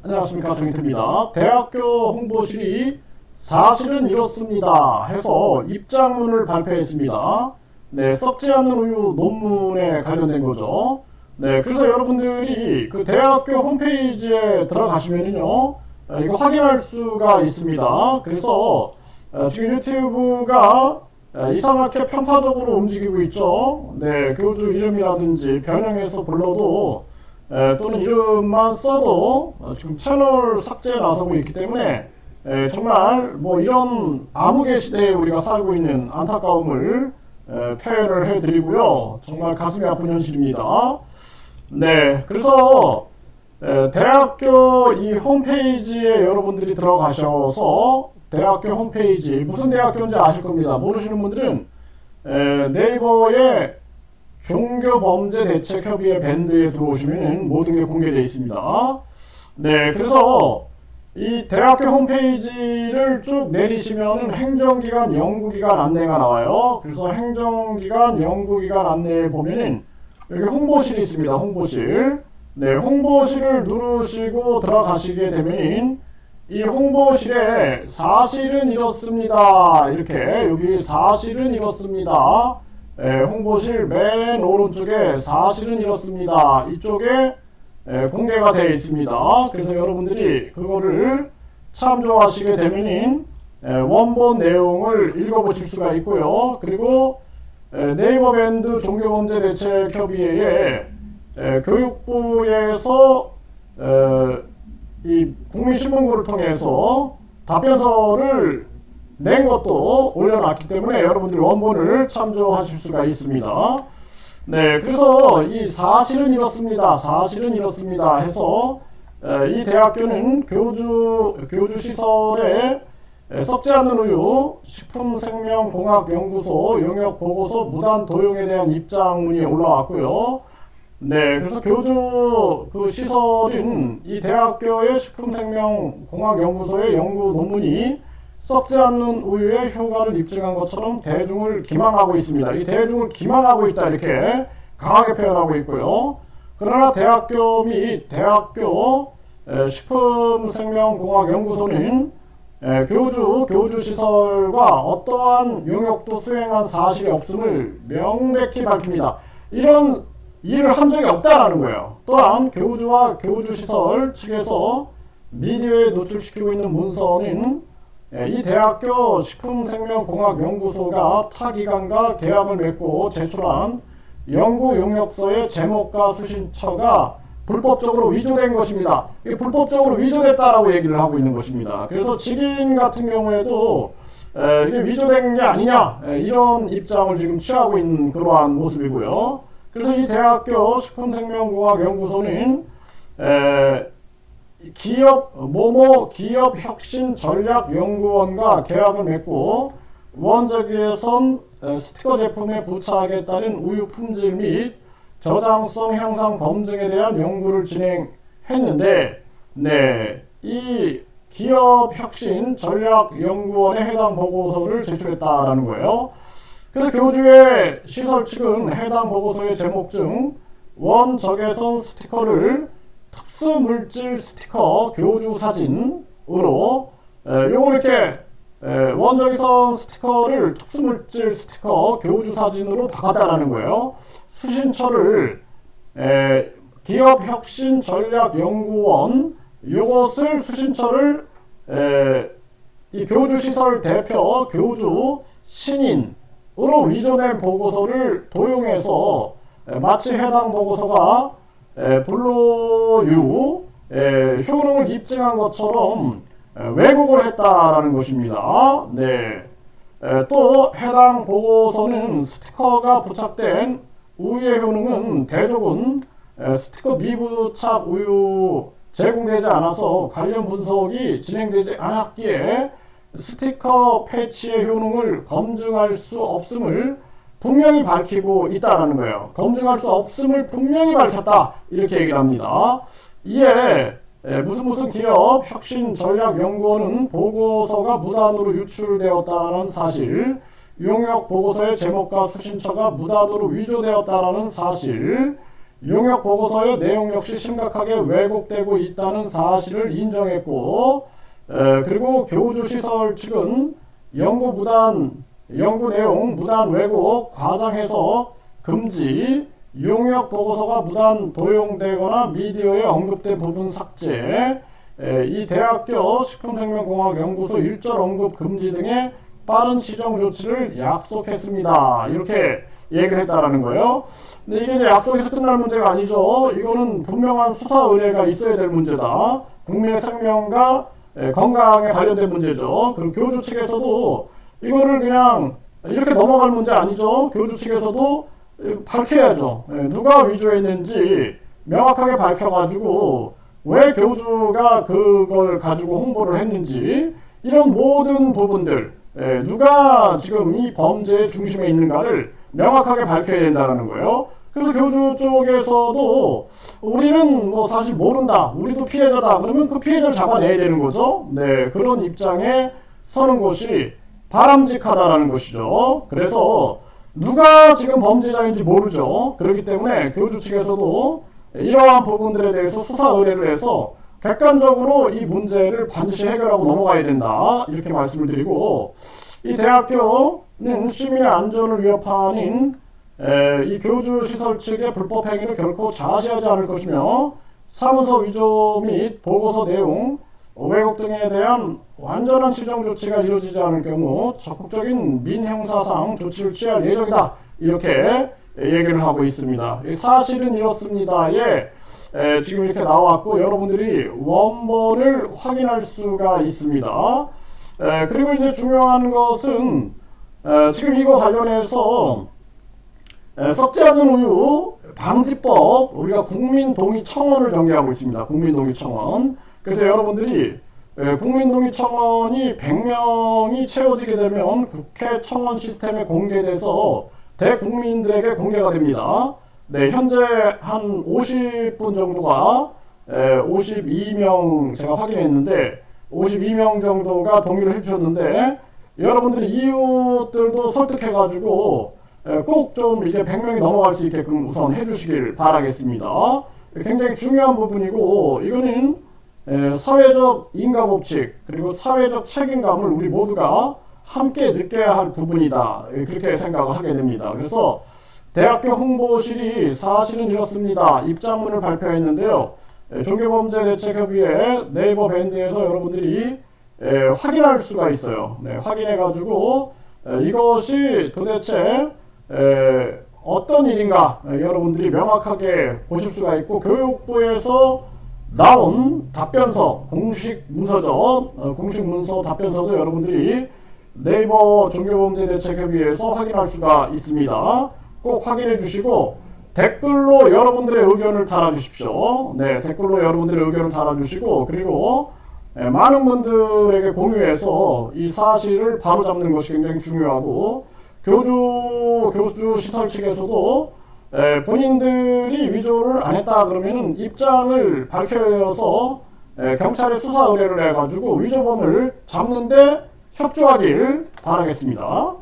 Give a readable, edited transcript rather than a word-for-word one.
안녕하십니까, 정인태입니다. 대학교 홍보실이 사실은 이렇습니다 해서 입장문을 발표했습니다. 네, 썩지 않는 우유 논문에 관련된 거죠. 네, 그래서 여러분들이 그 대학교 홈페이지에 들어가시면요, 이거 확인할 수가 있습니다. 그래서 지금 유튜브가 이상하게 편파적으로 움직이고 있죠. 네, 교주 이름이라든지 변형해서 불러도 또는 이름만 써도 지금 채널 삭제에 나서고 있기 때문에 정말 뭐 이런 암흑의 시대에 우리가 살고 있는 안타까움을 표현을 해드리고요. 정말 가슴이 아픈 현실입니다. 네, 그래서 대학교 이 홈페이지에 여러분들이 들어가셔서 대학교 홈페이지, 무슨 대학교인지 아실 겁니다. 모르시는 분들은 네이버에 종교범죄대책협의회 밴드에 들어오시면 모든 게 공개되어 있습니다. 네, 그래서 이 대학교 홈페이지를 쭉 내리시면 행정기관, 연구기관 안내가 나와요. 그래서 행정기관, 연구기관 안내에 보면은 여기 홍보실이 있습니다. 홍보실. 네, 홍보실을 누르시고 들어가시게 되면 이 홍보실에 사실은 이렇습니다. 이렇게 여기 사실은 이렇습니다. 홍보실 맨 오른쪽에 사실은 이렇습니다. 이쪽에 공개가 되어 있습니다. 그래서 여러분들이 그거를 참조하시게 되면 원본 내용을 읽어보실 수가 있고요. 그리고 네이버 밴드 종교범죄대책협의회에 교육부에서 이 국민신문고를 통해서 답변서를 낸 것도 올려놨기 때문에 여러분들이 원본을 참조하실 수가 있습니다. 네, 그래서 이 사실은 이렇습니다. 사실은 이렇습니다 해서 이 대학교는 교주시설에 썩지 않는 우유 식품생명공학연구소 용역보고서 무단 도용에 대한 입장문이 올라왔고요. 네, 그래서 교주 그 시설인 이 대학교의 식품생명공학연구소의 연구 논문이 썩지 않는 우유의 효과를 입증한 것처럼 대중을 기망하고 있습니다. 이 대중을 기망하고 있다 이렇게 강하게 표현하고 있고요. 그러나 대학교 및 대학교 식품생명공학연구소는 교주시설과 어떠한 용역도 수행한 사실이 없음을 명백히 밝힙니다. 이런 일을 한 적이 없다라는 거예요. 또한 교주와 교주시설 측에서 미디어에 노출시키고 있는 문서는 이 대학교 식품생명공학연구소가 타 기관과 계약을 맺고 제출한 연구용역서의 제목과 수신처가 불법적으로 위조된 것입니다. 불법적으로 위조됐다라고 얘기를 하고 있는 것입니다. 그래서 직인 같은 경우에도 이게 위조된 게 아니냐 이런 입장을 지금 취하고 있는 그러한 모습이고요. 그래서 이 대학교 식품생명공학연구소는 기업혁신전략연구원과 계약을 맺고 원적외선 스티커 제품에 부착하겠다는 우유 품질 및 저장성 향상 검증에 대한 연구를 진행했는데, 네, 이 기업혁신전략연구원에 해당 보고서를 제출했다라는 거예요. 그래서 교주의 시설 측은 해당 보고서의 제목 중 원적외선 스티커를 특수물질 스티커 교주 사진으로 요걸 이렇게 원적외선 스티커를 특수물질 스티커 교주 사진으로 바꿨다라는 거예요. 수신처를 기업혁신전략연구원 요것을 수신처를 이 교주시설 대표 교주 신인으로 위조된 보고서를 도용해서 마치 해당 보고서가 불로유 효능을 입증한 것처럼 왜곡을 했다라는 것입니다. 네. 또 해당 보고서는 스티커가 부착된 우유의 효능은 대조군 스티커 미부착 우유 제공되지 않아서 관련 분석이 진행되지 않았기에 스티커 패치의 효능을 검증할 수 없음을 분명히 밝히고 있다라는 거예요. 검증할 수 없음을 분명히 밝혔다 이렇게 얘기를 합니다. 이에 무슨 기업 혁신전략연구원은 보고서가 무단으로 유출되었다는 사실, 용역 보고서의 제목과 수신처가 무단으로 위조되었다는 사실, 용역 보고서의 내용 역시 심각하게 왜곡되고 있다는 사실을 인정했고, 그리고 교주시설 측은 연구 내용 무단 왜곡, 과장 해석, 금지, 용역 보고서가 무단 도용되거나 미디어에 언급된 부분 삭제, 이 대학교 식품생명공학연구소 일절 언급 금지 등의 빠른 시정 조치를 약속했습니다. 이렇게 얘기를 했다라는 거예요. 근데 이게 이제 약속에서 끝날 문제가 아니죠. 이거는 분명한 수사 의뢰가 있어야 될 문제다. 국민의 생명과 건강에 관련된 문제죠. 그리고 교주 측에서도 이거를 그냥 이렇게 넘어갈 문제 아니죠. 교주 측에서도 밝혀야죠. 누가 위조했는지 명확하게 밝혀가지고 왜 교주가 그걸 가지고 홍보를 했는지, 이런 모든 부분들, 누가 지금 이 범죄의 중심에 있는가를 명확하게 밝혀야 된다는 거예요. 그래서 교주 쪽에서도 우리는 뭐 사실 모른다, 우리도 피해자다, 그러면 그 피해자를 잡아내야 되는 거죠. 네, 그런 입장에 서는 것이 바람직하다라는 것이죠. 그래서 누가 지금 범죄자인지 모르죠. 그렇기 때문에 교주 측에서도 이러한 부분들에 대해서 수사 의뢰를 해서 객관적으로 이 문제를 반드시 해결하고 넘어가야 된다, 이렇게 말씀을 드리고, 이 대학교는 시민의 안전을 위협하는 이 교주 시설 측의 불법 행위를 결코 자시하지 않을 것이며, 사무소 위조 및 보고서 내용 왜곡 등에 대한 완전한 시정 조치가 이루어지지 않을 경우 적극적인 민형사상 조치를 취할 예정이다, 이렇게 얘기를 하고 있습니다. 사실은 이렇습니다. 지금 이렇게 나왔고 여러분들이 원본을 확인할 수가 있습니다. 그리고 이제 중요한 것은 지금 이거 관련해서 썩지 않는 우유 방지법, 우리가 국민동의청원을 전개하고 있습니다. 국민동의청원. 그래서 여러분들이 국민동의청원이 100명이 채워지게 되면 국회 청원 시스템에 공개돼서 대국민들에게 공개가 됩니다. 네, 현재 한 50분 정도가 52명 제가 확인했는데 52명 정도가 동의를 해주셨는데, 여러분들이 이웃들도 설득해가지고 꼭 좀 이게 100명이 넘어갈 수 있게끔 우선 해주시길 바라겠습니다. 굉장히 중요한 부분이고, 이거는 사회적 인가법칙 그리고 사회적 책임감을 우리 모두가 함께 느껴야 할 부분이다, 그렇게 생각을 하게 됩니다. 그래서 대학교 홍보실이 사실은 이렇습니다, 입장문을 발표했는데요. 종교범죄대책협의회 네이버 밴드에서 여러분들이 확인할 수가 있어요. 네, 확인해가지고 이것이 도대체 어떤 일인가 여러분들이 명확하게 보실 수가 있고, 교육부에서 나온 답변서, 공식 문서죠. 공식 문서 답변서도 여러분들이 네이버 종교범죄대책협의회에서 확인할 수가 있습니다. 꼭 확인해 주시고 댓글로 여러분들의 의견을 달아주십시오. 네, 댓글로 여러분들의 의견을 달아주시고, 그리고 많은 분들에게 공유해서 이 사실을 바로잡는 것이 굉장히 중요하고, 교주 시설 측에서도 본인들이 위조를 안 했다 그러면은 입장을 밝혀서 경찰에 수사 의뢰를 해가지고 위조범을 잡는데 협조하길 바라겠습니다.